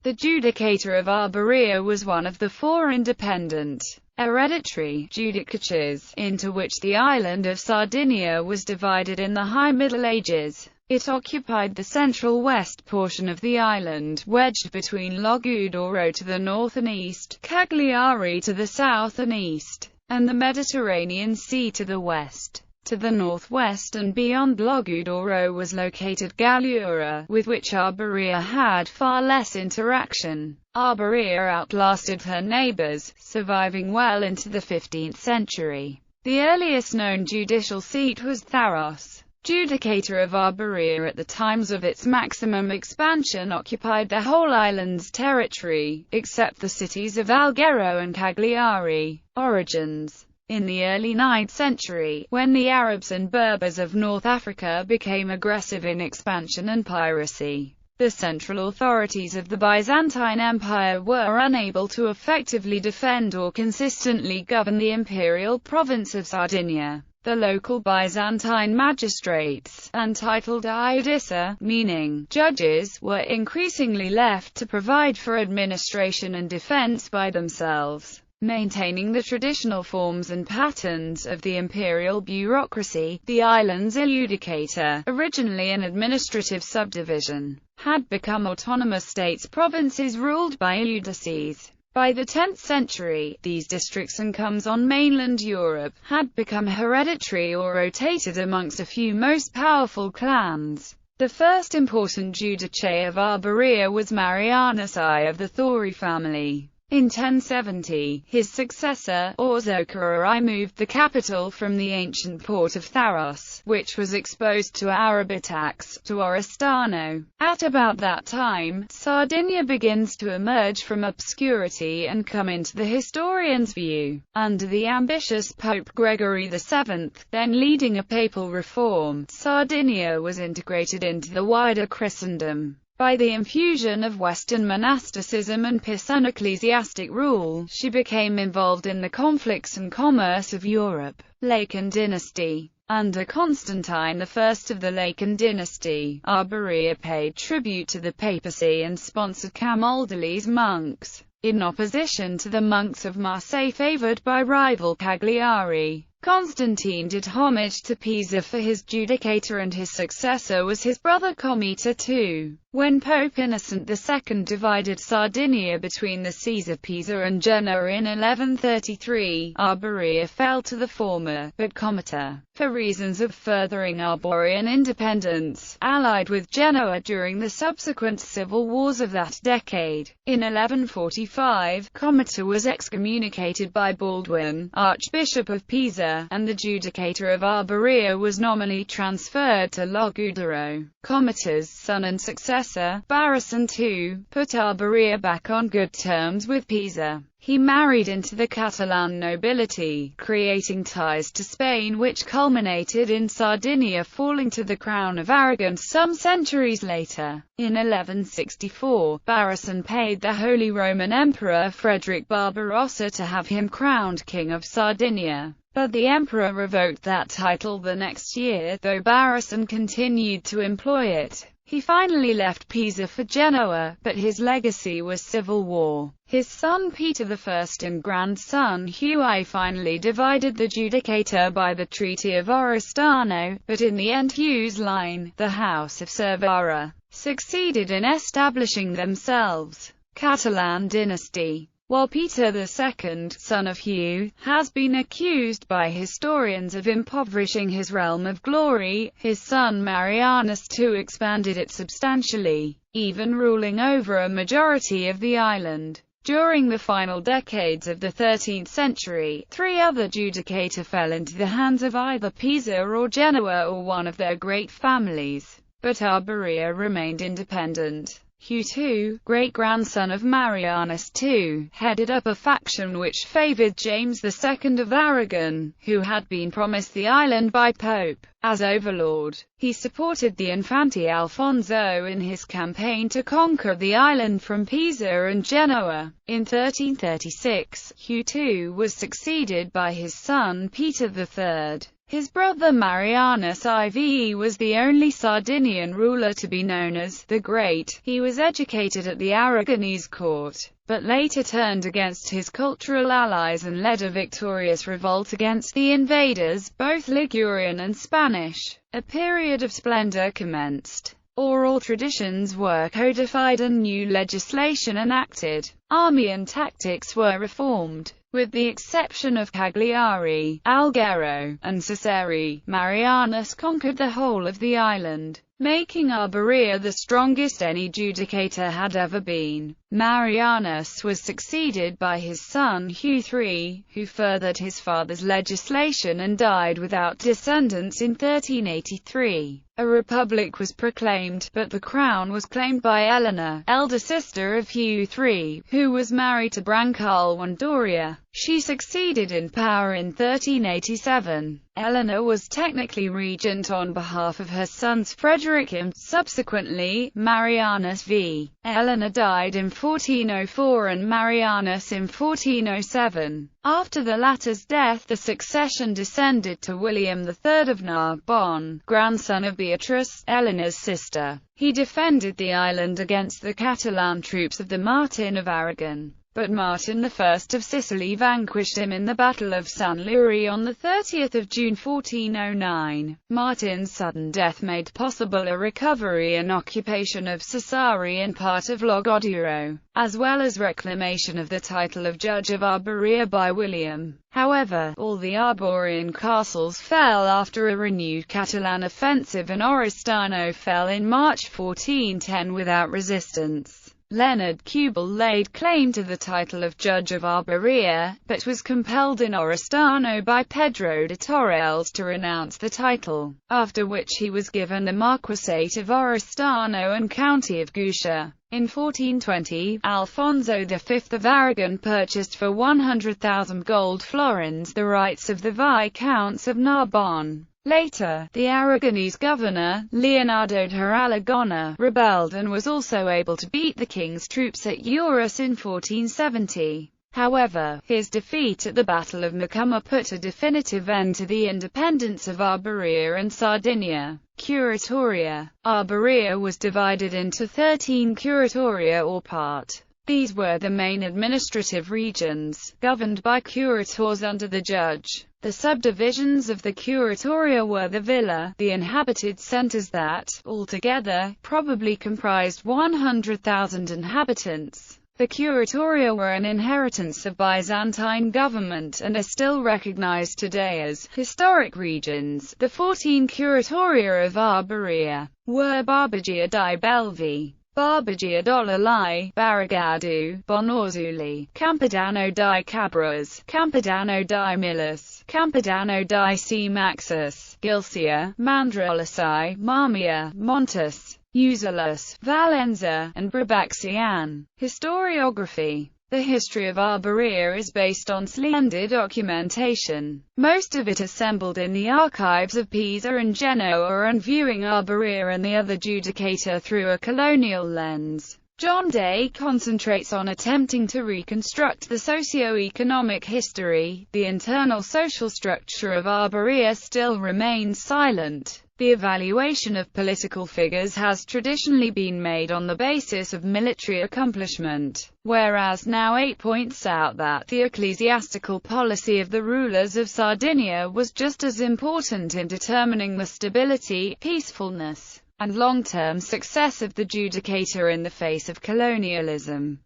The Giudicato of Arborea was one of the four independent, hereditary judicatures, into which the island of Sardinia was divided in the High Middle Ages. It occupied the central west portion of the island, wedged between Logudoro to the north and east, Cagliari to the south and east, and the Mediterranean Sea to the west. To the northwest and beyond Logudoro was located Cagliari, with which Arborea had far less interaction. Arborea outlasted her neighbors, surviving well into the 15th century. The earliest known judicial seat was Tharos. Giudicato of Arborea at the times of its maximum expansion occupied the whole island's territory, except the cities of Albero and Cagliari. Origins. In the early 9th century, when the Arabs and Berbers of North Africa became aggressive in expansion and piracy, the central authorities of the Byzantine Empire were unable to effectively defend or consistently govern the imperial province of Sardinia. The local Byzantine magistrates, untitled judici, meaning judges, were increasingly left to provide for administration and defense by themselves. Maintaining the traditional forms and patterns of the imperial bureaucracy, the island's judicature, originally an administrative subdivision, had become autonomous states, provinces ruled by judices. By the 10th century, these districts and comes on mainland Europe had become hereditary or rotated amongst a few most powerful clans. The first important judice of Arborea was Marianus I of the Thori family. In 1070, his successor, Orzokar I, moved the capital from the ancient port of Tharos, which was exposed to Arab attacks, to Oristano. At about that time, Sardinia begins to emerge from obscurity and come into the historian's view. Under the ambitious Pope Gregory VII, then leading a papal reform, Sardinia was integrated into the wider Christendom. By the infusion of Western monasticism and Pisan ecclesiastic rule, she became involved in the conflicts and commerce of Europe. Lacan dynasty. Under Constantine I of the Lacan dynasty, Arborea paid tribute to the papacy and sponsored Camaldolese monks, in opposition to the monks of Marseille favored by rival Cagliari. Constantine did homage to Pisa for his judicator, and his successor was his brother Comita II. When Pope Innocent II divided Sardinia between the sees of Pisa and Genoa in 1133, Arborea fell to the former, but Comita, for reasons of furthering Arborean independence, allied with Genoa during the subsequent civil wars of that decade. In 1145, Comita was excommunicated by Baldwin, Archbishop of Pisa, and the Judicator of Arborea was nominally transferred to Logudoro. Comita's son and successor, Barrason II, put Arborea back on good terms with Pisa. He married into the Catalan nobility, creating ties to Spain which culminated in Sardinia falling to the crown of Aragon some centuries later. In 1164, Barrason paid the Holy Roman Emperor Frederick Barbarossa to have him crowned King of Sardinia. But the emperor revoked that title the next year, though Barrason continued to employ it. He finally left Pisa for Genoa, but his legacy was civil war. His son Peter I and grandson Hugh I finally divided the Judicature by the Treaty of Oristano, but in the end Hugh's line, the House of Cervera, succeeded in establishing themselves. Catalan dynasty. While Peter II, son of Hugh, has been accused by historians of impoverishing his realm of glory, his son Marianus II expanded it substantially, even ruling over a majority of the island. During the final decades of the 13th century, three other judicata fell into the hands of either Pisa or Genoa or one of their great families, but Arborea remained independent. Hugh II, great-grandson of Marianus II, headed up a faction which favoured James II of Aragon, who had been promised the island by Pope. As overlord, he supported the Infante Alfonso in his campaign to conquer the island from Pisa and Genoa. In 1336, Hugh II was succeeded by his son Peter III. His brother Marianus IV was the only Sardinian ruler to be known as the Great. He was educated at the Aragonese court, but later turned against his cultural allies and led a victorious revolt against the invaders, both Ligurian and Spanish. A period of splendor commenced. Oral traditions were codified and new legislation enacted. Army and tactics were reformed. With the exception of Cagliari, Albero, and Sassari, Marianus conquered the whole of the island, making Arborea the strongest any judicator had ever been. Marianus was succeeded by his son Hugh III, who furthered his father's legislation and died without descendants in 1383. A republic was proclaimed, but the crown was claimed by Eleanor, elder sister of Hugh III, who was married to Brancal I Doria. She succeeded in power in 1387. Eleanor was technically regent on behalf of her sons Frederick and, subsequently, Marianus V. Eleanor died in 1404 and Marianus in 1407. After the latter's death, the succession descended to William III of Narbonne, grandson of Beatrice, Eleanor's sister. He defended the island against the Catalan troops of the Martin of Aragon, but Martin I of Sicily vanquished him in the Battle of San Luis on 30 June 1409. Martin's sudden death made possible a recovery and occupation of Sassari and part of Logudoro, as well as reclamation of the title of Judge of Arborea by William. However, all the Arborean castles fell after a renewed Catalan offensive, and Oristano fell in March 1410 without resistance. Leonard Cubel laid claim to the title of Judge of Arborea, but was compelled in Oristano by Pedro de Torrelles to renounce the title, after which he was given the Marquisate of Oristano and County of Gucia. In 1420, Alfonso V of Aragon purchased for 100,000 gold florins the rights of the Viscounts of Narbonne. Later, the Aragonese governor, Leonardo de Alagona, rebelled and was also able to beat the king's troops at Eurus in 1470. However, his defeat at the Battle of Macuma put a definitive end to the independence of Arborea and Sardinia. Curatoria. Arborea was divided into 13 curatoria or part. These were the main administrative regions, governed by curators under the judge. The subdivisions of the curatoria were the villa, the inhabited centers that, altogether, probably comprised 100,000 inhabitants. The curatoria were an inheritance of Byzantine government and are still recognized today as historic regions. The 14 curatoria of Arborea were Barbagia di Belvi, Barbagia d'Ololai, Barragadu, Bonorzuli, Campidano di Cabras, Campidano di Milas, Campidano di C. Maxus, Gilcia, Mandrolasai, Marmia, Montes, Usulus, Valenza, and Brabaxian. Historiography. The history of Arborea is based on slender documentation, most of it assembled in the archives of Pisa and Genoa, and viewing Arborea and the other judicator through a colonial lens. John Day concentrates on attempting to reconstruct the socio-economic history. The internal social structure of Arborea still remains silent. The evaluation of political figures has traditionally been made on the basis of military accomplishment, whereas now 8 points out that the ecclesiastical policy of the rulers of Sardinia was just as important in determining the stability, peacefulness, and long-term success of the judicator in the face of colonialism.